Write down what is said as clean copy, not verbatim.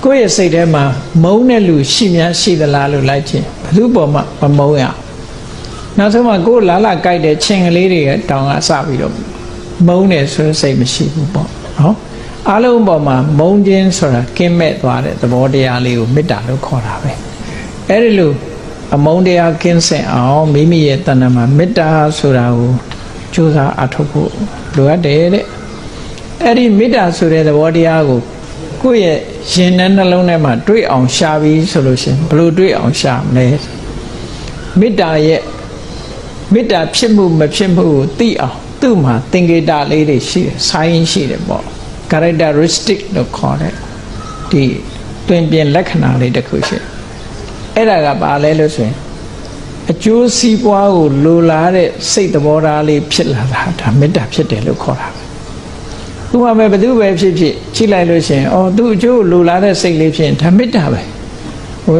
ကိုယ့်ရဲ့စိတ်ထဲမှာမုန်းတဲ့လူရှိများရှိသလားလို့လိုက်ခြင်းဘယ်သူပေါ်မှာမမုန်းရနောက်ဆုံးမှကိုယ်လာလာကြိုက်တဲ့ချင်းကလေးတွေတောင်ကစပြီးတော့မုန်းတယ်ဆိုစိတ်မရှိဘူးပေါ့နော်အလုံးပေါ်မှာမုန်းခြင်းဆိုတာကင်းမဲ့သွားတဲ့သဘောတရားလေးကိုမေတ္တာလို့ခေါ်တာပဲအဲ့ဒီလိုအမုန်းတရားကင်းစင်အောင်မိမိရဲ့တဏ္ဍာမှာမေတ္တာဆိုတာကိုကြိုးစားအထောက်ဖို့လိုအပ်တယ်တဲ့အဲ့ဒီမေတ္တာဆိုတဲ့သဘောတရားကိုကိုယ့်ရဲ့ရင်ထဲနှလုံးထဲမှာတွေ့အောင်ရှာပြီးဆိုလို့ရှိရင်ဘယ်လိုတွေ့အောင်ရှာမလဲမေတ္တာရဲ့မေတ္တာဖြစ်မှုမဖြစ်မှုကိုသိအောင်သူ့မှာသင်္ကေတလေးတွေရှိတယ်ဆိုင်းရှိတယ်ပေါ့ characteristic လို့ခေါ်တဲ့ဒီတွင်ပြင်လက္ခဏာလေးတစ်ခုရှိတယ်အဲ့ဒါကဘာလဲလို့ဆိုရင်အကျိုးစီးပွားကိုလိုလားတဲ့စိတ်သဘောထားလေးဖြစ်လာတာဒါမေတ္တာဖြစ်တယ်လို့ခေါ်တာဥပမာဘယ်သူပဲဖြစ်ဖြစ်ကြည့်လိုက်လို့ရှိရင်အော်သူ့အကျိုးလိုလားတဲ့စိတ်လေးဖြစ်ရင်ဒါမေတ္တာပဲဟို